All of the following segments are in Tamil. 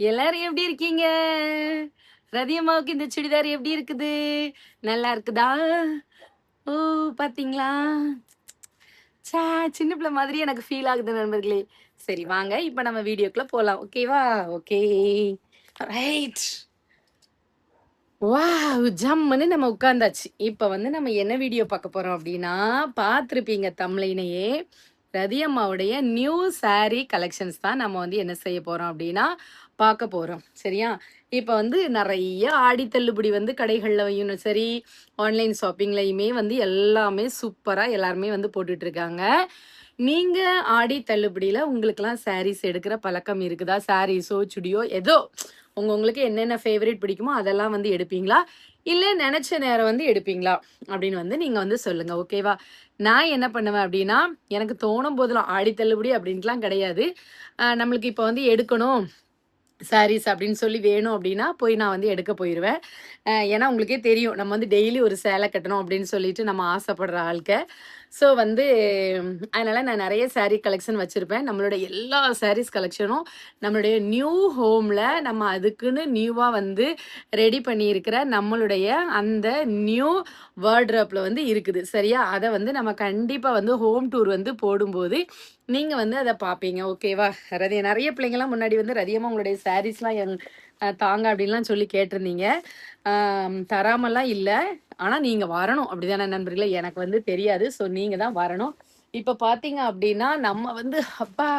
எல்லாரும் எப்படி இருக்கீங்க? ரதியம்மாவுக்கு இந்த சுடிதார் எப்படி இருக்குது? நல்லா இருக்குதா? ஓ, பாத்தீங்களா? ச்சே, சின்ன பிள்ளை மாதிரி எனக்கு ஃபீல் ஆகுது நண்பர்களே. சரி வாங்க, இப்ப நம்ம வீடியோக்குள்ள போலாம். ஓகேவா? ஓகே. ரைட். வாவ்! ஜம்முன்னு நம்ம உட்கார்ந்தாச்சு. இப்ப வந்து நம்ம என்ன வீடியோ பார்க்க போறோம் அப்படின்னா, பார்த்திருப்பீங்க தம்ப்லைனையே. ரதி அம்மாவுடைய நியூ சாரீ கலெக்ஷன்ஸ் தான் நம்ம வந்து என்ன செய்ய போறோம் அப்படின்னா, பார்க்க போறோம். சரியா? இப்ப வந்து நெறைய ஆடி தள்ளுபடி வந்து கடைகள்லயும் சரி, ஆன்லைன் ஷாப்பிங்லயுமே வந்து எல்லாமே சூப்பரா எல்லாருமே வந்து போட்டுட்டு இருக்காங்க. நீங்க ஆடி தள்ளுபடியில உங்களுக்கெல்லாம் சாரீஸ் எடுக்கிற பழக்கம் இருக்குதா? சாரீஸோ, சுடியோ ஏதோ உங்களுக்கு என்னென்ன ஃபேவரைட் பிடிக்குமோ அதெல்லாம் வந்து எடுப்பீங்களா? இல்ல நெனச்ச நேரம் வந்து எடுப்பீங்களா? அப்படின்னு வந்து நீங்க வந்து சொல்லுங்க. ஓகேவா? நான் என்ன பண்ணுவேன் அப்படின்னா, எனக்கு தோணும் போதெல்லாம் ஆடி தள்ளுபடி அப்படின்ட்டுலாம் கிடையாது. நம்மளுக்கு இப்ப வந்து எடுக்கணும் சாரீஸ் அப்படின்னு சொல்லி வேணும் அப்படின்னா, போய் நான் வந்து எடுக்க போயிருவேன். ஏன்னா உங்களுக்கே தெரியும். நம்ம வந்து டெய்லி ஒரு சேலை கட்டணும் அப்படின்னு சொல்லிட்டு நம்ம ஆசைப்படுற ஆள்க. ஸோ வந்து அதனால நான் நெறைய சாரீ கலெக்ஷன் வச்சிருப்பேன். நம்மளோட எல்லா சாரீஸ் கலெக்ஷனும் நம்மளுடைய நியூ ஹோம்ல நம்ம அதுக்குன்னு நியூவா வந்து ரெடி பண்ணியிருக்கிற நம்மளுடைய அந்த நியூ வார்ட்ரோப்ல வந்து இருக்குது. சரியா? அத வந்து நம்ம கண்டிப்பா வந்து ஹோம் டூர் வந்து போடும்போது, நீங்க வந்து அத பார்ப்பீங்க. ஓகேவா? நெறைய பிள்ளைங்கலாம் முன்னாடி வந்து ரதியம்மா உங்களுடைய சாரீஸ்லாம் தாங்க அப்படின்லாம் சொல்லி கேட்டிருந்தீங்க. தராமலாம் இல்ல. ஆனா நீங்க வரணும். அப்படிதானே நண்பர்களே? எனக்கு வந்து தெரியாது. ஸோ நீங்க தான் வரணும். இப்ப பார்த்தீங்க அப்படின்னா, நம்ம வந்து அப்பா!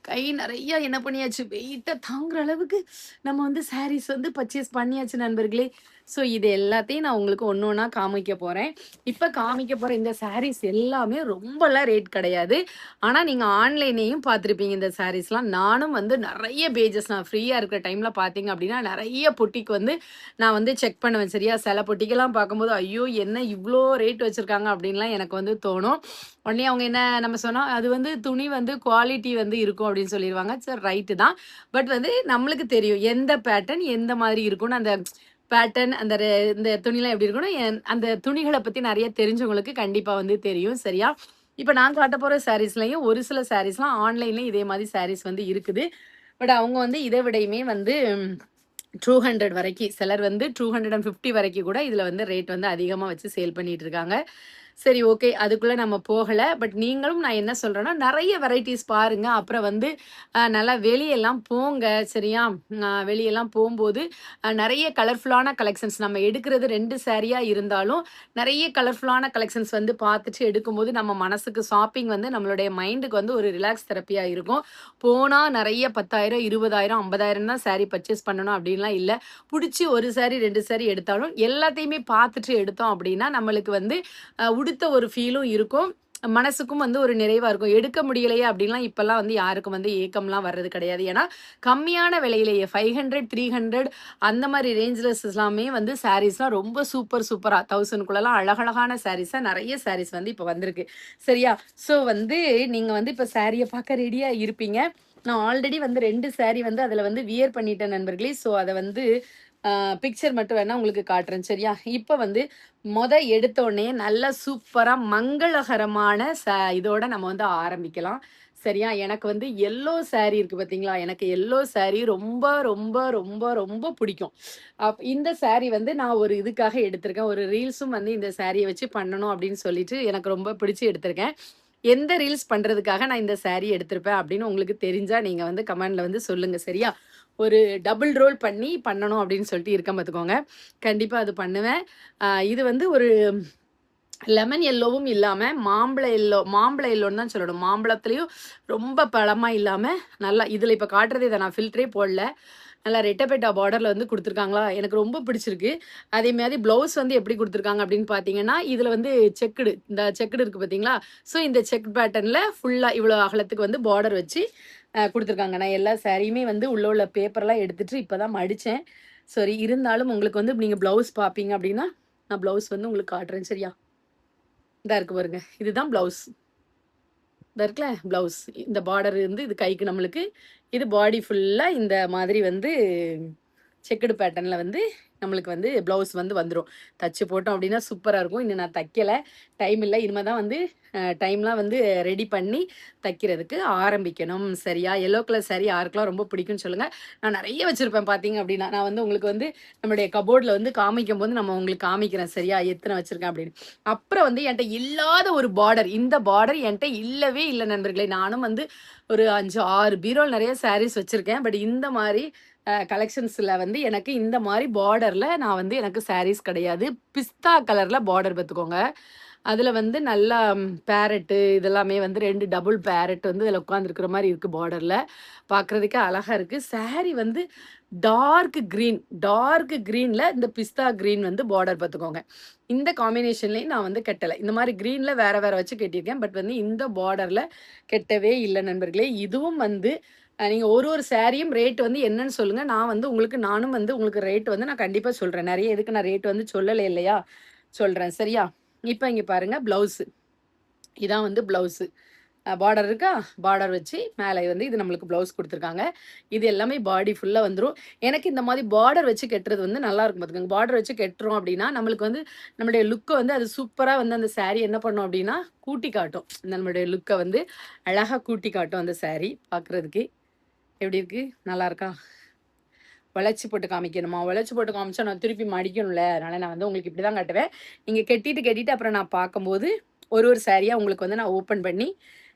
கை நெறைய என்ன பண்ணியாச்சு, வெயிட்ட தாங்குற அளவுக்கு நம்ம வந்து சாரீஸ் வந்து பர்ச்சேஸ் பண்ணியாச்சு நண்பர்களே. ஸோ இது எல்லாத்தையும் நான் உங்களுக்கு ஒண்ணு ஒண்ணா காமிக்க போறேன். இப்ப காமிக்க போற இந்த சாரீஸ் எல்லாமே ரொம்பலாம் ரேட் கிடையாது. ஆனா நீங்க ஆன்லைன்லயும் பார்த்திருப்பீங்க இந்த சாரீஸ்லாம். நானும் வந்து நெறைய பேஜஸ் நான் ஃப்ரீயா இருக்கிற டைம்ல பார்த்தீங்க அப்படின்னா, நெறைய பொட்டிக் வந்து நான் வந்து செக் பண்ணுவேன். சரியா? சில பொட்டிக்கெல்லாம் பார்க்கும்போது, ஐயோ! என்ன இவ்ளோ ரேட் வச்சிருக்காங்க அப்படின்லாம் எனக்கு வந்து தோணும். உடனே அவங்க என்ன நம்ம சொன்னா, அது வந்து துணி வந்து குவாலிட்டி வந்து இருக்கும் அப்படின்னு சொல்லிருவாங்க. சரி ரைட்டு தான். பட் வந்து நம்மளுக்கு தெரியும். எந்த பேட்டர்ன் எந்த மாதிரி இருக்கும்னு அந்த பேட்டர்ன் அந்த இந்த துணிலாம் எப்படி இருக்கும்னு அந்த துணிகள பத்தி நெறைய தெரிஞ்சவங்களுக்கு கண்டிப்பா வந்து தெரியும். சரியா? இப்ப நான் காட்ட போற சாரீஸ்லயும் ஒரு சில சாரீஸ்லாம் ஆன்லைன்லயும் இதே மாதிரி சாரீஸ் வந்து இருக்குது. பட் அவங்க வந்து இத விடையுமே வந்து 200 வரைக்கும் சிலர் வந்து 250 வரைக்கும் கூட இதுல வந்து ரேட் வந்து அதிகமா வச்சு சேல் பண்ணிட்டு இருக்காங்க. சரி ஓகே. அதுக்குள்ள நம்ம போகல. பட் நீங்களும் நான் என்ன சொல்றேன்னா, நெறைய வெரைட்டீஸ் பாருங்க. அப்புறம் வந்து நல்லா வெளியெல்லாம் போங்க. சரியா? வெளியெல்லாம் போம்போது நெறைய கலர்ஃபுல்லான கலெக்ஷன்ஸ் நம்ம எடுக்கிறது 2 சாரியா இருந்தாலும், நெறைய கலர்ஃபுல்லான கலெக்ஷன்ஸ் வந்து பார்த்துட்டு எடுக்கும்போது, நம்ம மனசுக்கு ஷாப்பிங் வந்து நம்மளுடைய மைண்டுக்கு வந்து ஒரு ரிலாக்ஸ் தெரப்பியா இருக்கும். போனா நெறைய 10,000, 20,000, 50,000 தான் சாரி பர்ச்சேஸ் பண்ணணும் அப்படின்லாம் இல்ல. புடிச்சு 1 சாரி, 2 சாரி எடுத்தாலும் எல்லாத்தையுமே பார்த்துட்டு எடுத்தோம் அப்படின்னா, நம்மளுக்கு வந்து உடுத்த ஒரு ஃபீலும் இருக்கும். மனசுக்கும் வந்து ஒரு நிறைவா இருக்கும். எடுக்க முடியலையே அப்படின்லாம் இப்பல்லாம் வந்து யாருக்கும் வந்து ஏக்கம்லாம் வர்றது கிடையாது. ஏன்னா, கம்மியான விலையிலேயே 500, 300 அந்த மாரி ரேஞ்சஸ் எல்லாமே வந்து சாரீஸ்லாம் ரொம்ப சூப்பரா 1000க்குள்ளலாம் அழகழகான சாரீஸா நெறைய சாரீஸ் வந்து இப்ப வந்திருக்கு. சரியா? ஸோ வந்து நீங்க வந்து இப்ப சாரிய பார்க்க ரெடியா இருப்பீங்க. நான் ஆல்ரெடி வந்து 2 சாரி வந்து அதுல வந்து வியர் பண்ணிட்டேன் நண்பர்களே. ஸோ அத வந்து பிக்சர் மட்டும் வேணா உங்களுக்கு காட்டுறேன். சரியா? இப்ப வந்து எடுத்தோனே நல்ல சூப்பரா மங்களகரமான இதோட நம்ம வந்து ஆரம்பிக்கலாம். சரியா? எனக்கு வந்து எல்லோ சாரி இருக்கு பார்த்தீங்களா? எனக்கு எல்லோ சாரி ரொம்ப, ரொம்ப, ரொம்ப, ரொம்ப பிடிக்கும். இந்த சாரி வந்து நான் ஒரு இதுக்காக எடுத்திருக்கேன். ஒரு ரீல்ஸும் வந்து இந்த சாரிய வச்சு பண்ணணும் அப்படின்னு சொல்லிட்டு எனக்கு ரொம்ப பிடிச்சு எடுத்திருக்கேன். எந்த ரீல்ஸ் பண்றதுக்காக நான் இந்த சாரி எடுத்திருப்பேன் அப்படின்னு உங்களுக்கு தெரிஞ்சா நீங்க வந்து கமெண்ட்ல வந்து சொல்லுங்க. சரியா? ஒரு டபுள் ரோல் பண்ணி பண்ணணும் அப்படின்னு சொல்லிட்டு இருக்கேன் பார்த்துக்கோங்க. கண்டிப்பா அது பண்ணுவேன். இது வந்து ஒரு லெமன் எல்லோவும் இல்லாம, மாம்பழ எல்லோன்னு தான் சொல்லணும். மாம்பழத்திலயும் ரொம்ப பழமா இல்லாம, நல்லா இதுல இப்ப காட்டுறது இத நான் ஃபில்டரே போடல. நல்லா ரெட்டபெட்டா பார்டர்ல வந்து குடுத்துருக்காங்களா, எனக்கு ரொம்ப பிடிச்சிருக்கு. அதே மாரி ப்ளவுஸ் வந்து எப்படி குடுத்துருக்காங்க அப்படின்னு பார்த்தீங்கன்னா, இதுல வந்து இந்த செக்குடு இருக்கு பார்த்தீங்களா? ஸோ இந்த செக் பேட்டர்ன்ல ஃபுல்லா இவ்வளோ அகலத்துக்கு வந்து பார்டர் வச்சு குடுத்துருக்காங்க. நான் எல்லா சாரியுமே வந்து உள்ள பேப்பர்லாம் எடுத்துட்டு இப்ப தான் மடிச்சேன். சரி இருந்தாலும் உங்களுக்கு வந்து நீங்க ப்ளவுஸ் பார்ப்பீங்க அப்படின்னா, நான் ப்ளவுஸ் வந்து உங்களுக்கு காட்டுறேன். சரியா? இந்தா இருக்கு பாருங்க. இதுதான் ப்ளவுஸ். இந்த இருக்குல்ல ப்ளவுஸ். இந்த பார்டர் வந்து இது கைக்கு நம்மளுக்கு. இது பாடி ஃபுல்லா இந்த மாதிரி வந்து செக்குடு பேட்டர்னில் வந்து நம்மளுக்கு வந்து ப்ளவுஸ் வந்து வந்துடும். தச்சு போட்டோம் அப்படின்னா சூப்பராக இருக்கும். இன்னும் நான் தைக்கலை, டைம் இல்லை. இனிமேல் தான் வந்து டைம்லாம் வந்து ரெடி பண்ணி தைக்கிறதுக்கு ஆரம்பிக்கணும். சரியா? எல்லோ கலர் சாரீ யாருக்கெல்லாம் ரொம்ப பிடிக்கும்னு சொல்லுங்கள். நான் நிறைய வச்சுருப்பேன் பார்த்தீங்க அப்படின்னா. நான் வந்து உங்களுக்கு வந்து நம்மளுடைய கபோர்டில் வந்து காமிக்கும் போது நம்ம உங்களுக்கு காமிக்கிறேன். சரியா? எத்தனை வச்சுருக்கேன் அப்படின்னு. அப்புறம் வந்து என்கிட்ட இல்லாத ஒரு பார்டர், இந்த பார்டர் என்கிட்ட இல்லவே இல்லை நண்பர்களே. நானும் வந்து ஒரு 5 6 பீரோல் நிறைய சாரீஸ் வச்சுருக்கேன். பட் இந்த மாதிரி கலெக்ஷன்ஸில் வந்து எனக்கு இந்த மாதிரி பார்டரில் நான் வந்து எனக்கு சாரீஸ் கிடையாது. பிஸ்தா கலரில் பார்டர் பார்த்துக்கோங்க. அதில் வந்து நல்லா பேரட்டு இதெல்லாமே வந்து 2 டபுள் பேரட் வந்து இதில் உட்காந்துருக்கிற மாதிரி இருக்குது. பார்டரில் பார்க்குறதுக்கே அழகாக இருக்குது. சாரீ வந்து டார்க் க்ரீனில் இந்த பிஸ்தா க்ரீன் வந்து பார்டர் பார்த்துக்கோங்க. இந்த காம்பினேஷன்லேயும் நான் வந்து கட்டலை. இந்த மாதிரி க்ரீனில் வேறு வேறு வச்சு கட்டியிருக்கேன். பட் வந்து இந்த பார்டரில் கெட்டவே இல்லை நண்பர்களே. இதுவும் வந்து நீங்கள் ஒரு சாரியும் ரேட் வந்து என்னன்னு சொல்லுங்கள். நான் வந்து நானும் வந்து உங்களுக்கு ரேட் வந்து நான் கண்டிப்பாக சொல்கிறேன். நிறைய எதுக்கு நான் ரேட் வந்து சொல்லலை இல்லையா, சொல்கிறேன். சரியா? இப்போ இங்கே பாருங்கள், ப்ளவுஸு இதான் வந்து ப்ளவுஸு. பார்டர் இருக்கா, பார்டர் வச்சு மேலே வந்து இது நம்மளுக்கு ப்ளவுஸ் கொடுத்துருக்காங்க. இது எல்லாமே பாடி ஃபுல்லாக வந்துடும். எனக்கு இந்த மாதிரி பார்டர் வச்சு கட்டுறது வந்து நல்லா இருக்கும் பார்த்துக்கோங்க. பார்டர் வச்சு கட்டுறோம் அப்படின்னா நம்மளுக்கு வந்து நம்மளுடைய லுக்கை வந்து அது சூப்பராக வந்து அந்த சாரீ என்ன பண்ணும் அப்படின்னா கூட்டி காட்டும். நம்மளுடைய லுக்கை வந்து அழகாக கூட்டி காட்டும் அந்த சாரீ. பார்க்குறதுக்கு எப்படி இருக்குது, நல்லா இருக்கா? வளைச்சி போட்டு காமிக்கணுமா? வளைச்சி போட்டு காமிச்சா நான் திருப்பி மடிக்கணும்ல. அதனால் நான் வந்து உங்களுக்கு இப்படி தான் காட்டுவேன். நீங்கள் கட்டிட்டு அப்புறம் நான் பார்க்கும்போது ஒரு சாரியாக உங்களுக்கு வந்து நான் ஓப்பன் பண்ணி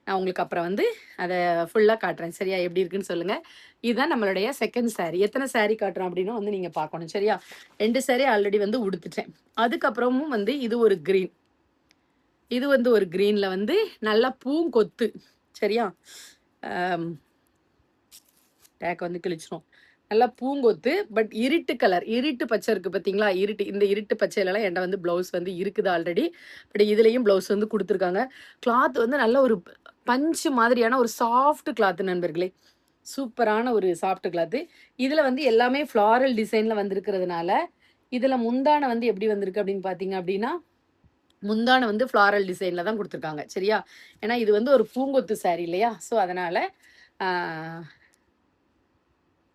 நான் உங்களுக்கு அப்புறம் வந்து அதை ஃபுல்லாக காட்டுறேன். சரியா? எப்படி இருக்குன்னு சொல்லுங்கள். இதுதான் நம்மளுடைய செகண்ட் சாரீ. எத்தனை சாரீ காட்டுறோம் அப்படின்னு வந்து நீங்கள் பார்க்கணும். சரியா? 2 சாரீ ஆல்ரெடி வந்து உடுத்துட்டேன். அதுக்கப்புறமும் வந்து இது ஒரு க்ரீன், இது வந்து ஒரு க்ரீனில் வந்து நல்லா பூங்கொத்து. சரியா? டேக் வந்து கிழிச்சிரும். நல்லா பூங்கொத்து, பட் இருட்டு கலர், இருட்டு பச்சை இருக்குது பார்த்தீங்களா? இந்த இருட்டு பச்சையிலலாம் என்கிட்ட வந்து ப்ளவுஸ் வந்து இருக்குது ஆல்ரெடி. பட் இதுலேயும் ப்ளவுஸ் வந்து கொடுத்துருக்காங்க. கிளாத் வந்து நல்ல ஒரு பஞ்சு மாதிரியான ஒரு சாஃப்ட் கிளாத்து நண்பர்களே. சூப்பரான ஒரு சாஃப்ட் கிளாத்து. இதில் வந்து எல்லாமே ஃப்ளாரல் டிசைனில் வந்திருக்கிறதுனால இதில் முந்தானை வந்து எப்படி வந்திருக்கு அப்படின்னு பார்த்தீங்க அப்படின்னா, முந்தானை வந்து ஃப்ளாரல் டிசைனில் தான் கொடுத்துருக்காங்க. சரியா? ஏன்னா இது வந்து ஒரு பூங்கொத்து சாரீ இல்லையா? ஸோ அதனால்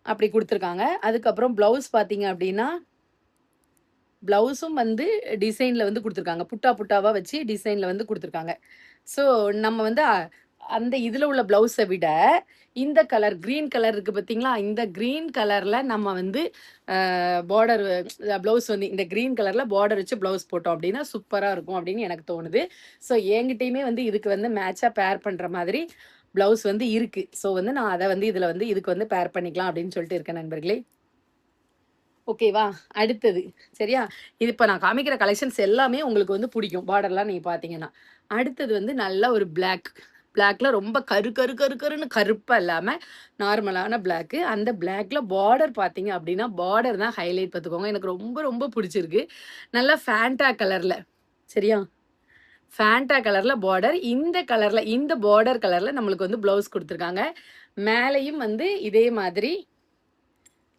அப்படி கொடுத்துருக்காங்க. அதுக்கப்புறம் ப்ளவுஸ் பார்த்தீங்க அப்படின்னா, ப்ளவுஸும் வந்து டிசைனில் வந்து கொடுத்துருக்காங்க. புட்டா புட்டாவாக வச்சு டிசைனில் வந்து கொடுத்துருக்காங்க. ஸோ நம்ம வந்து அந்த இதில் உள்ள ப்ளவுஸை விட இந்த கலர் க்ரீன் கலர் இருக்குது பார்த்தீங்களா? இந்த க்ரீன் கலரில் நம்ம வந்து பார்டர் ப்ளவுஸ் வந்து இந்த க்ரீன் கலரில் பார்டர் வச்சு ப்ளவுஸ் போட்டோம் அப்படின்னா சூப்பராக இருக்கும் அப்படின்னு எனக்கு தோணுது. ஸோ என்கிட்டையுமே வந்து இதுக்கு வந்து மேட்சாக பேர் பண்ணுற மாதிரி ப்ளவுஸ் வந்து இருக்குது. ஸோ வந்து நான் அதை வந்து இதில் வந்து இதுக்கு வந்து பேர் பண்ணிக்கலாம் அப்படின்னு சொல்லிட்டு இருக்கேன் நண்பர்களே. ஓகேவா? அடுத்தது சரியா? இது இப்போ நான் காமிக்கிற கலெக்ஷன்ஸ் எல்லாமே உங்களுக்கு வந்து பிடிக்கும். பார்டர்லாம் நீங்கள் பார்த்தீங்கன்னா. அடுத்தது வந்து நல்ல ஒரு பிளாக்ல ரொம்ப கருன்னு கருப்பாக இல்லாமல் நார்மலான பிளாக்கு. அந்த பிளாக்ல பார்டர் பார்த்தீங்க அப்படின்னா பார்டர் தான் ஹைலைட் பார்த்துக்கோங்க. எனக்கு ரொம்ப ரொம்ப பிடிச்சிருக்கு. நல்லா ஃபேண்டா கலரில். சரியா? ஃபேண்டா கலரில் பார்டர். இந்த கலரில் இந்த பார்டர் கலரில் நம்மளுக்கு வந்து ப்ளவுஸ் கொடுத்துருக்காங்க. மேலேயும் வந்து இதே மாதிரி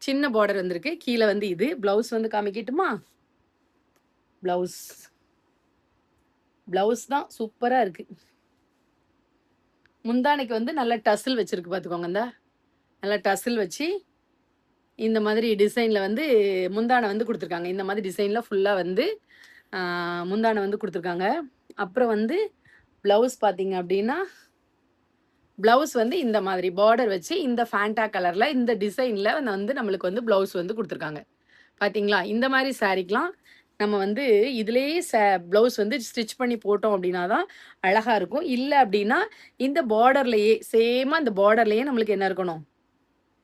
சின்ன பார்டர் வந்திருக்கு. கீழே வந்து இது ப்ளவுஸ் வந்து காமிக்கட்டுமா? ப்ளவுஸ் தான் சூப்பராக இருக்குது. முந்தானைக்கு வந்து நல்ல டசில் வச்சுருக்கு பார்த்துக்கோங்க. இந்த நல்லா டசில் வச்சு இந்த மாதிரி டிசைனில் வந்து முந்தானை வந்து கொடுத்துருக்காங்க. இந்த மாதிரி டிசைனில் ஃபுல்லாக வந்து முந்தானை வந்து கொடுத்துருக்காங்க. அப்புறம் வந்து ப்ளவுஸ் பார்த்தீங்க அப்படின்னா ப்ளவுஸ் வந்து இந்த மாதிரி பார்டர் வச்சு இந்த ஃபேண்டா கலரில் இந்த டிசைனில் வந்து நம்மளுக்கு வந்து ப்ளவுஸ் வந்து கொடுத்துருக்காங்க. பார்த்தீங்களா? இந்த மாதிரி சாரீக்கெலாம் நம்ம வந்து இதுலேயே ப்ளவுஸ் வந்து ஸ்டிச் பண்ணி போட்டோம் அப்படின்னா தான் அழகாக இருக்கும். இல்லை அப்படின்னா இந்த பார்டர்லேயே சேமாக இந்த பார்டர்லேயே நம்மளுக்கு என்ன இருக்கணும்,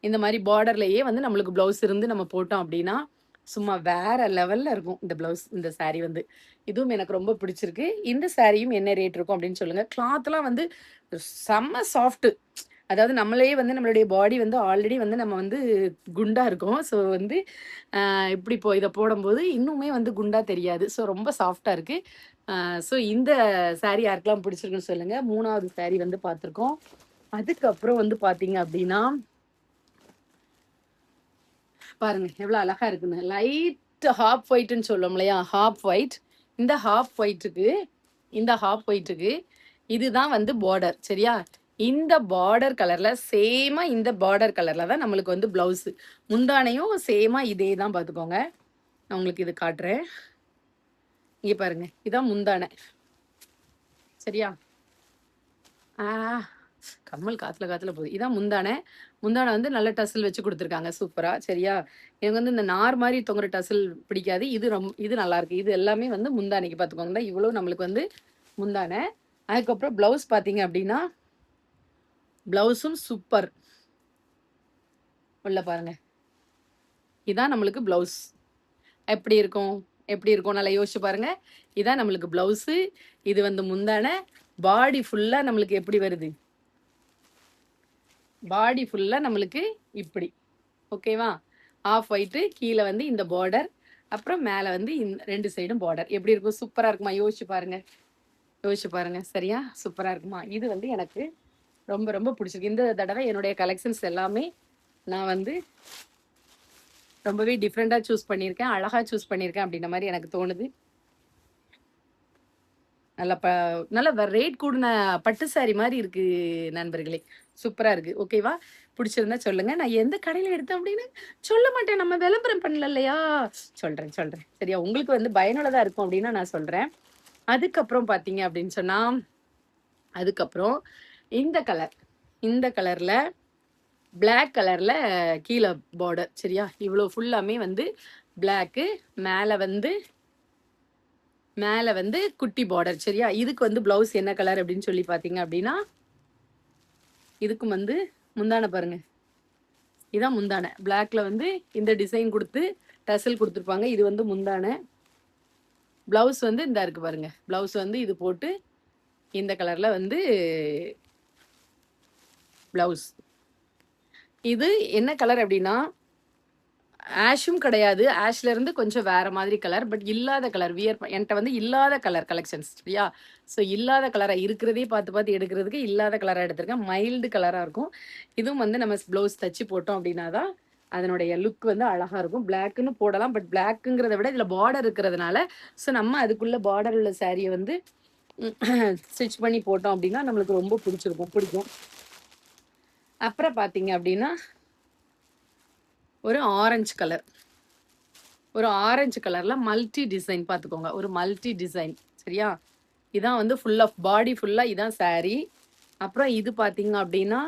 இந்த மாதிரி பார்டர்லேயே வந்து நம்மளுக்கு ப்ளவுஸ் இருந்து நம்ம போட்டோம் அப்படின்னா சும்மா வேற லெவலில் இருக்கும் இந்த ப்ளவுஸ். இந்த சாரீ வந்து இதுவும் எனக்கு ரொம்ப பிடிச்சிருக்கு. இந்த சாரியும் என்ன ரேட் இருக்கும் அப்படின்னு சொல்லுங்கள். கிளாத்லாம் வந்து செம்ம சாஃப்ட்டு. அதாவது நம்மளே வந்து நம்மளுடைய பாடி வந்து ஆல்ரெடி வந்து நம்ம வந்து குண்டாக இருக்கும். ஸோ வந்து இப்படி இதை போடும்போது இன்னுமே வந்து குண்டாக தெரியாது. ஸோ ரொம்ப சாஃப்டாக இருக்குது. ஸோ இந்த சாரீ யாருக்கெல்லாம் பிடிச்சிருக்குன்னு சொல்லுங்கள். 3வது சாரீ வந்து பார்த்துருக்கோம். அதுக்கப்புறம் வந்து பார்த்தீங்க அப்படின்னா பாருங்க எவ்வளோ அழகாக இருக்குன்னு. லைட் ஹாஃப் ஒயிட்னு சொல்லுவோம் இல்லையா? Half white. இந்த ஹாஃப் ஒயிட்டுக்கு இதுதான் வந்து பார்டர். சரியா? இந்த பார்டர் கலர்ல சேமா இந்த பார்டர் கலர்ல தான் நம்மளுக்கு வந்து பிளவுஸ். முந்தானையும் சேமா இதே தான் பார்த்துக்கோங்க. நான் உங்களுக்கு இது காட்டுறேன். இங்க பாருங்க, இதான் முந்தானை. சரியா? கம்மல் காத்துல போகுது. இதான் முந்தானை. முந்தானை வந்து நல்ல டசில் வச்சு கொடுத்துருக்காங்க சூப்பரா. சரியா? எனக்கு வந்து இந்த நார் மாதிரி தொங்குற டசில் பிடிக்காது. இது நல்லா இருக்கு. இது எல்லாமே வந்து முந்தானைக்கு பார்த்துக்கோங்க. இவ்வளோ நம்மளுக்கு வந்து முந்தானை. அதுக்கப்புறம் பிளவுஸ் பார்த்தீங்க அப்படின்னா பிளவுஸும் சூப்பர். உள்ள பாருங்க, இதான் நம்மளுக்கு பிளவுஸ். எப்படி இருக்கும் நல்லா யோசிச்சு பாருங்க. இதான் நம்மளுக்கு பிளவுஸு. இது வந்து முந்தானை. பாடி ஃபுல்லா நம்மளுக்கு எப்படி வருது? பாடி ஃபுல்லா நம்மளுக்கு இப்படி. ஓகேவா? ஆஃப் ஒயிட்டு, கீழே வந்து இந்த பார்டர், அப்புறம் மேலே வந்து ரெண்டு சைடும் பார்டர். எப்படி இருக்கும்? சூப்பரா இருக்குமா? யோசிச்சு பாருங்க. சரியா? சூப்பரா இருக்குமா? இது வந்து எனக்கு ரொம்ப ரொம்ப பிடிச்சிருக்கு. இந்த தடவை என்னுடைய கலெக்ஷன்ஸ் எல்லாமே நான் வந்து ரொம்பவே டிஃப்ரெண்டாக சூஸ் பண்ணியிருக்கேன், அழகாக சூஸ் பண்ணியிருக்கேன் அப்படின்ற மாதிரி எனக்கு தோணுது. நல்ல ரேட் கூடின பட்டு சாரி மாதிரி இருக்கு நண்பர்களே. சூப்பராக இருக்கு. ஓகேவா? பிடிச்சிருந்தா சொல்லுங்க. நான் எந்த கடையில் எடுத்தேன் அப்படின்னு சொல்ல மாட்டேன். நம்ம விளம்பரம் பண்ணல இல்லையா? சொல்றேன். சரியா? உங்களுக்கு வந்து பயனுள்ளதாக இருக்கும் அப்படின்னா நான் சொல்றேன். அதுக்கப்புறம் பார்த்தீங்க அப்படின்னு சொன்னா, அதுக்கப்புறம் இந்த கலர்ல பிளாக் கலர்ல கீழே பார்டர். சரியா? இவ்வளோ ஃபுல்லாமே வந்து பிளாக்கு, மேலே வந்து குட்டி பார்டர். சரியா? இதுக்கு வந்து பிளவுஸ் என்ன கலர் அப்படின்னு சொல்லி பார்த்தீங்க அப்படின்னா, இதுக்கும் வந்து முந்தானை பாருங்க. இதான் முந்தானை. பிளாக்ல வந்து இந்த டிசைன் கொடுத்து டசல் கொடுத்துருப்பாங்க. இது வந்து முந்தானை. பிளவுஸ் வந்து இந்த இருக்கு பாருங்க. பிளவுஸ் வந்து இது போட்டு இந்த கலர்ல வந்து பிளவுஸ். இது என்ன கலர் அப்படின்னா ஆஷும் கிடையாது. ஆஷ்ல இருந்து கொஞ்சம் வேற மாதிரி கலர். பட் இல்லாத கலர் என்கிட்ட வந்து இல்லாத கலர் கலெக்ஷன்ஸ். சரியா? ஸோ இல்லாத கலரா இருக்கிறதே பார்த்து எடுக்கிறதுக்கு இல்லாத கலராக எடுத்திருக்கேன். மைல்டு கலராக இருக்கும். இதுவும் வந்து நம்ம ப்ளவுஸ் தச்சு போட்டோம் அப்படின்னா தான் அதனுடைய லுக் வந்து அழகா இருக்கும். பிளாக்குன்னு போடலாம். பட் பிளாக்குங்கிறத விட இதில் பார்டர் இருக்கிறதுனால ஸோ நம்ம அதுக்குள்ள பார்டர் உள்ள சாரியை வந்து ஸ்டிச் பண்ணி போட்டோம் அப்படின்னா நம்மளுக்கு ரொம்ப பிடிக்கும். அப்புறம் பார்த்தீங்க அப்படின்னா ஒரு ஆரஞ்சு கலர்ல மல்டி டிசைன் பார்த்துக்கோங்க. ஒரு மல்டி டிசைன். சரியா? இதான் வந்து ஃபுல் ஆஃப் பாடி ஃபுல்லா இதான் சாரி. அப்புறம் இது பார்த்தீங்க அப்படின்னா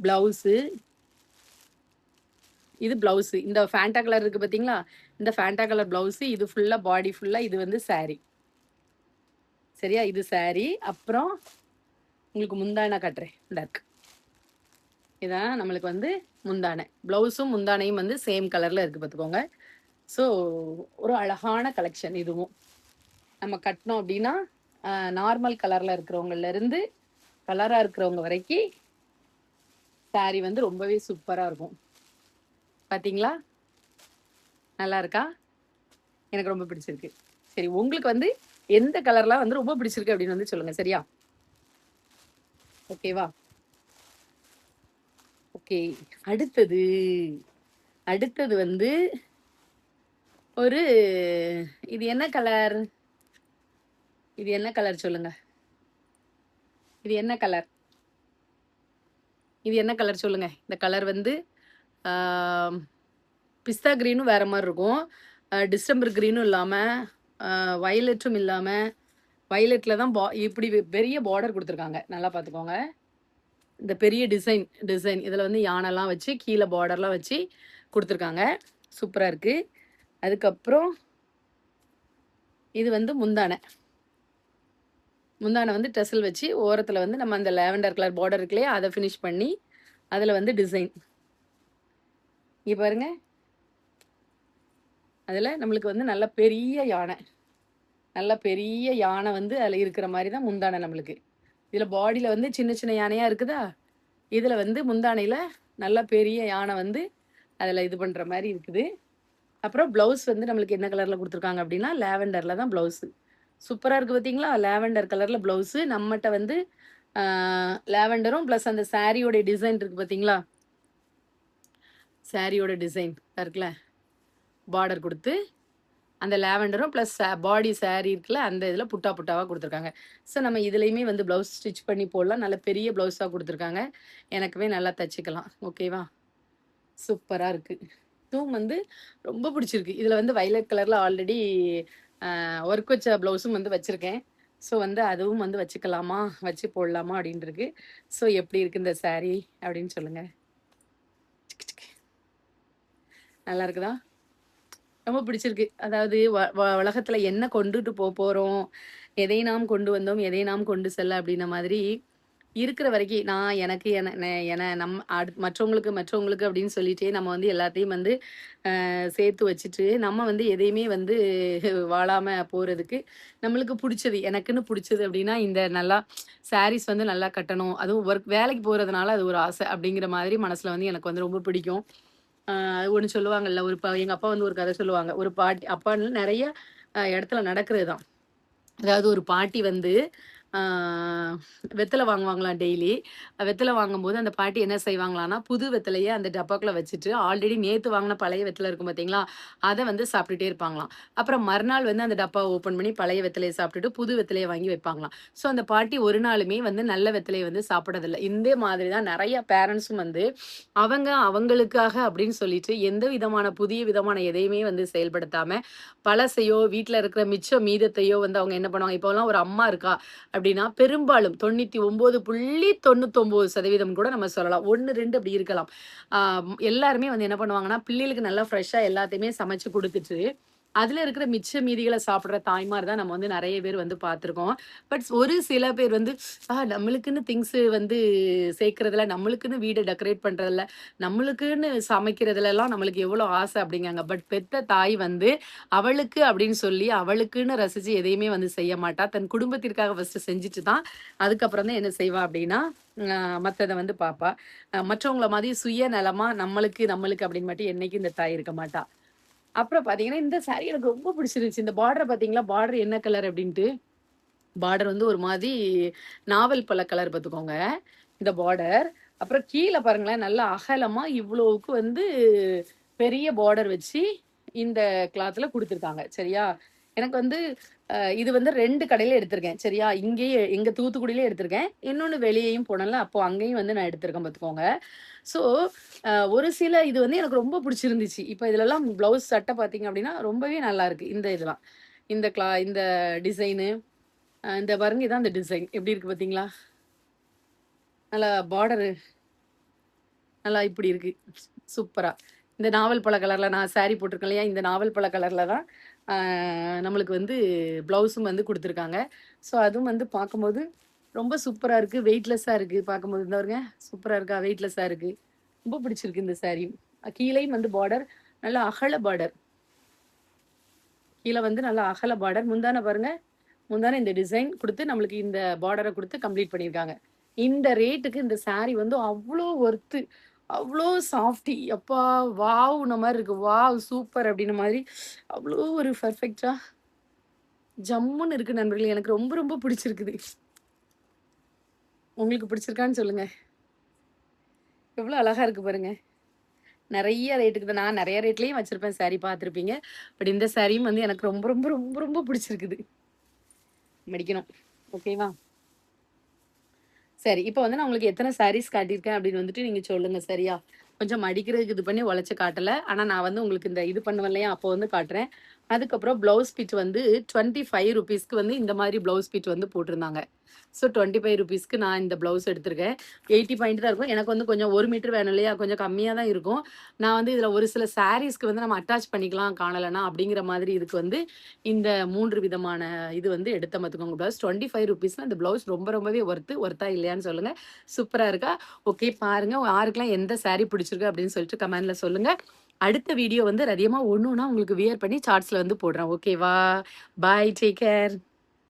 பிளவுஸு. இது பிளவுஸு. இந்த ஃபேண்டா கலர் இருக்கு பார்த்தீங்களா? இந்த ஃபேண்டா கலர் பிளவுஸு. இது ஃபுல்லா பாடி ஃபுல்லா இது வந்து சாரி. சரியா? இது சாரி. அப்புறம் உங்களுக்கு முந்தானை காட்டுறேன். இருக்கு. இதான் நம்மளுக்கு வந்து முந்தானை. பிளவுஸும் முந்தானையும் வந்து சேம் கலர்ல இருக்கு பார்த்துக்கோங்க. ஸோ ஒரு அழகான கலெக்ஷன் இதுவும். நம்ம கட்டினோம் அப்படின்னா நார்மல் கலர்ல இருக்கிறவங்கல இருந்து கலரா இருக்கிறவங்க வரைக்கும் சாரி வந்து ரொம்பவே சூப்பரா இருக்கும். பாத்தீங்களா? நல்லா இருக்கா? எனக்கு ரொம்ப பிடிச்சிருக்கு. சரி, உங்களுக்கு வந்து எந்த கலர்லாம் வந்து ரொம்ப பிடிச்சிருக்கு அப்படின்னு வந்து சொல்லுங்க. சரியா? ஓகேவா? ஓகே. அடுத்தது வந்து ஒரு இது என்ன கலர் சொல்லுங்க. இது என்ன கலர் சொல்லுங்க. இந்த கலர் வந்து பிஸ்தா கிரீனும் வேற மாதிரி இருக்கும். டிசம்பர் கிரீனும் இல்லாமல் வயலட்டும் இல்லாமல் வயலட்டில் தான் இப்படி பெரிய பார்டர் கொடுத்துருக்காங்க. நல்லா பார்த்துக்கோங்க. இந்த பெரிய டிசைன் இதில் வந்து யானைலாம் வச்சு கீழே பார்டர்லாம் வச்சு கொடுத்துருக்காங்க. சூப்பராக இருக்குது. அதுக்கப்புறம் இது வந்து முந்தானை வந்து டெசல் வச்சு ஓரத்தில் வந்து நம்ம அந்த லேவெண்டர் கலர் பார்டர் இருக்குல்லையே அதை ஃபினிஷ் பண்ணி அதில் வந்து டிசைன். இங்கே பாருங்க, அதில் நம்மளுக்கு வந்து நல்ல பெரிய யானை வந்து அதில் இருக்கிற மாதிரி தான் முந்தானை நம்மளுக்கு. இதில் பாடியில் வந்து சின்ன சின்ன யானையாக இருக்குதா, இதில் வந்து முந்தானையில் நல்ல பெரிய யானை வந்து அதில் இது பண்ணுற மாதிரி இருக்குது. அப்புறம் ப்ளவுஸ் வந்து நம்மளுக்கு என்ன கலரில் கொடுத்துருக்காங்க அப்படின்னா லேவெண்டரில் தான் ப்ளவுஸு. சூப்பராக இருக்குது பார்த்தீங்களா? லேவெண்டர் கலரில் ப்ளவுஸு. நம்மகிட்ட வந்து லேவெண்டரும் ப்ளஸ் அந்த சாரியோட டிசைன் இருக்குது பார்த்தீங்களா? சாரியோட டிசைன் இருக்குல்ல, பார்டர் கொடுத்து அந்த லாவெண்டரும் ப்ளஸ் பாடி saree இருக்குல்ல, அந்த இதில் புட்டா புட்டாவாக கொடுத்துருக்காங்க. ஸோ நம்ம இதுலேயுமே வந்து ப்ளவுஸ் ஸ்டிச் பண்ணி போடலாம். நல்ல பெரிய ப்ளவுஸாக கொடுத்துருக்காங்க. எனக்குமே நல்லா தச்சுக்கலாம். ஓகேவா? சூப்பராக இருக்குது. இதுவும் வந்து ரொம்ப பிடிச்சிருக்கு. இதில் வந்து வயலட் கலரில் ஆல்ரெடி ஒர்க் வச்ச ப்ளவுஸும் வந்து வச்சுருக்கேன். ஸோ வந்து அதுவும் வந்து வச்சுக்கலாமா, வச்சு போடலாமா அப்படின்னு இருக்கு. ஸோ எப்படி இருக்குது இந்த saree அப்படின்னு சொல்லுங்கள். நல்லா இருக்குதா? ரொம்ப பிடிச்சிருக்கு. அதாவது உலகத்துல என்ன கொண்டுட்டு போறோம், எதை நாம் கொண்டு வந்தோம், எதை நாம் கொண்டு செல்ல அப்படின்ன மாதிரி இருக்கிற வரைக்கும் நான் எனக்கு மற்றவங்களுக்கு அப்படின்னு சொல்லிட்டே நம்ம வந்து எல்லாத்தையும் வந்து சேர்த்து வச்சுட்டு நம்ம வந்து எதையுமே வந்து வாழாம போறதுக்கு நம்மளுக்கு பிடிச்சது எனக்குன்னு பிடிச்சது அப்படின்னா இந்த நல்லா சாரீஸ் வந்து நல்லா கட்டணும். அதுவும் வேலைக்கு போறதுனால அது ஒரு ஆசை அப்படிங்கிற மாதிரி மனசுல வந்து எனக்கு வந்து ரொம்ப பிடிக்கும். ஒண்ணு சொல்லுவாங்கல்ல, எங்க அப்பா வந்து ஒரு கதை சொல்லுவாங்க. ஒரு பாட்டி அப்பான்னு நெறைய இடத்துல நடக்கிறது தான். அதாவது ஒரு பாட்டி வந்து ஆ வெத்தல வாங்குவாங்களாம் டெய்லி. வெத்தல வாங்கும்போது அந்த பாட்டி என்ன செய்வாங்களான்னா, புது வெத்தலைய அந்த டப்பாக்குள்ள வச்சுட்டு, ஆல்ரெடி நேத்து வாங்குன பழைய வெத்தல இருக்கும் பார்த்தீங்களா? அத வந்து சாப்பிட்டுட்டே இருப்பாங்களாம். அப்புறம் மறுநாள் வந்து அந்த டப்பாவ ஓப்பன் பண்ணி பழைய வெத்தலைய சாப்பிட்டுட்டு, புது வெத்தலைய வாங்கி வைப்பாங்களாம். ஸோ அந்த பாட்டி ஒரு நாளுமே வந்து நல்ல வெத்தலைய வந்து சாப்பிடுறதில்ல. இந்த மாதிரி தான் நெறைய பேரண்ட்ஸும் வந்து அவங்களுக்காக அப்படின்னு சொல்லிட்டு எந்த விதமான புதிய விதமான எதையுமே வந்து செயல்படுத்தாம, பழசையோ, வீட்ல இருக்கிற மிச்ச மீதத்தையோ வந்து அவங்க என்ன பண்ணுவாங்க, இப்போலாம் ஒரு அம்மா இருக்கா அப்படின்னா, பெரும்பாலும் 99.99% கூட நம்ம சொல்லலாம். 1, 2 அப்படி இருக்கலாம். ஆ எல்லாருமே வந்து என்ன பண்ணுவாங்கன்னா, பிள்ளைகளுக்கு நல்லா ஃப்ரெஷ்ஷா எல்லாத்தையுமே சமைச்சு குடுத்துட்டு, அதுல இருக்கிற மிச்ச மீதிகள சாப்பிடுற தாய்மார் தான் நம்ம வந்து நெறைய பேர் வந்து பார்த்துருக்கோம். பட் ஒரு சில பேர் வந்து, நம்மளுக்குன்னு திங்ஸ் வந்து சேர்க்கிறதுல, நம்மளுக்குன்னு வீட டெக்கரேட் பண்றதுல, நம்மளுக்குன்னு சமைக்கிறதுலலாம் நம்மளுக்கு எவ்வளோ ஆசை அப்படிங்காங்க. பட் பெத்த தாய் வந்து அவளுக்கு அப்படின்னு சொல்லி, அவளுக்குன்னு ரசிச்சு எதையுமே வந்து செய்ய மாட்டா. தன் குடும்பத்திற்காக ஃபர்ஸ்ட்டு செஞ்சுட்டு தான், அதுக்கப்புறம் தான் என்ன செய்வா அப்படின்னா, மத்தத வந்து பாப்பா. மற்றவங்கள மாதிரி சுயநலமா நம்மளுக்கு, நம்மளுக்கு அப்படின்னு மட்டும் என்னைக்கும் இந்த தாய் இருக்க மாட்டா. அப்புறம் பார்த்தீங்கன்னா, இந்த சாரி எனக்கு ரொம்ப பிடிச்சிருந்துச்சு. இந்த பார்டர பார்த்தீங்களா? பார்டர் என்ன கலர் அப்படின்ட்டு. பார்டர் வந்து ஒரு மாதிரி நாவல் பழ கலர் பார்த்துக்கோங்க. இந்த பார்டர். அப்புறம் கீழ பாருங்களேன், நல்லா அகலமா இவ்வளவுக்கு வந்து பெரிய பார்டர் வச்சு இந்த கிளாத்ல குடுத்துருக்காங்க. சரியா? எனக்கு வந்து இது வந்து 2 கடையில எடுத்திருக்கேன். சரியா? இங்கேயே எங்க தூத்துக்குடியிலே எடுத்திருக்கேன். இன்னொன்னு வெளியயும் போனேன்ல, அப்போ அங்கேயும் வந்து நான் எடுத்திருக்கேன் பார்த்துக்கோங்க. ஸோ, ஒரு சில இது வந்து எனக்கு ரொம்ப பிடிச்சிருந்துச்சு. இப்ப இதுலலாம் ப்ளவுஸ் சட்டை பார்த்தீங்க அப்படின்னா, ரொம்பவே நல்லாருக்கு. இந்த இதெல்லாம். இந்த டிசைனு, இந்த பாருங்க இதான் அந்த டிசைன். எப்படி இருக்கு பார்த்தீங்களா? நல்லா பார்டரு நல்லா இப்படி இருக்கு. சூப்பரா. இந்த நாவல் பழ கலர்ல நான் சாரி போட்டிருக்கேன் இல்லையா? இந்த நாவல் பழ கலர்ல தான் ஆ நம்மளுக்கு வந்து ப்ளவுஸும் வந்து குடுத்துருக்காங்க. ஸோ, அதுவும் வந்து பார்க்கும்போது ரொம்ப சூப்பரா இருக்கு. வெயிட்லெஸ்ஸா இருக்கு. பார்க்கும்போது இந்த பாருங்க. சூப்பரா இருக்கா? வெயிட்லெஸ்ஸா இருக்கு. ரொம்ப பிடிச்சிருக்கு இந்த சாரியும். கீழயும் வந்து பார்டர் நல்லா அகல பார்டர். கீழ வந்து நல்லா அகல பார்டர். முந்தான பாருங்க. முந்தான இந்த டிசைன் குடுத்து நம்மளுக்கு இந்த பார்டர குடுத்து கம்ப்ளீட் பண்ணியிருக்காங்க. இந்த ரேட்டுக்கு இந்த சாரி வந்து அவ்ளோ ஒர்த்து. அவ்ளோ சாஃப்டி. அப்பா! வாவ்ன மாரி இருக்கு. வாவ்! சூப்பர் அப்டின்ன மாதிரி அவ்ளோ ஒரு பெர்ஃபெக்ட்டா ஜம்முன்னு இருக்கு நண்பர்களே. எனக்கு ரொம்ப ரொம்ப பிடிச்சிருக்குது. உங்களுக்கு பிடிச்சிருக்கான்னு சொல்லுங்க. எவ்ளோ அழகா இருக்கு பாருங்க. நெறைய ரேட்டுக்கு தான் நான் நெறைய ரேட்லயும் வச்சிருப்பேன் சாரி பார்த்துருப்பீங்க. பட் இந்த சாரியும் வந்து எனக்கு ரொம்ப ரொம்ப ரொம்ப ரொம்ப பிடிச்சிருக்குது. மடிக்கணும். ஓகேவா? சரி. இப்ப வந்து நான் உங்களுக்கு எத்தன சாரீஸ் காட்டியிருக்கேன் அப்படின்னு வந்துட்டு நீங்க சொல்லுங்க சரியா? கொஞ்சம் மடிக்கிறதுக்கு இது பண்ணி உழைச்சு காட்டல. ஆனா நான் வந்து உங்களுக்கு இந்த இது பண்ணுவேன் இல்லையா? அப்போ வந்து காட்டுறேன். அதுக்கப்புறம் ப்ளவுஸ் பிட் வந்து ₹25க்கு வந்து இந்த மாதிரி ப்ளவுஸ் பிட் வந்து போட்டிருந்தாங்க. ஸோ ₹25க்கு நான் இந்த ப்ளவுஸ் எடுத்திருக்கேன். 80 பாயிண்ட் தான் இருக்கும். எனக்கு வந்து கொஞ்சம் 1 மீட்டர் வேணும் இல்லையா? கொஞ்சம் கம்மியா தான் இருக்கும். நான் வந்து இதில ஒரு சில சாரீஸ்க்கு வந்து நம்ம அட்டாச் பண்ணிக்கலாம் காணலனா அப்படிங்கிற மாதிரி இதுக்கு வந்து இந்த 3 விதமான இது வந்து எடுத்தேன் பார்த்துக்கோங்க ப்ளவுஸ். ₹25னா இந்த ப்ளவுஸ் ரொம்ப ரொம்பவே ஒர்த்தா இல்லையான்னு சொல்லுங்க. சூப்பரா இருக்கா? ஓகே பாருங்க. யாருக்கெல்லாம் எந்த சாரி பிடிச்சிருக்கு அப்படின்னு சொல்லிட்டு கமெண்ட்ல சொல்லுங்க. அடுத்த வீடியோ வந்து அதிகமா ஒண்ணு ஒண்ணா உங்களுக்கு வியர் பண்ணி சார்ட்ஸ்ல வந்து போடுறேன். ஓகேவா? பாய். Take care.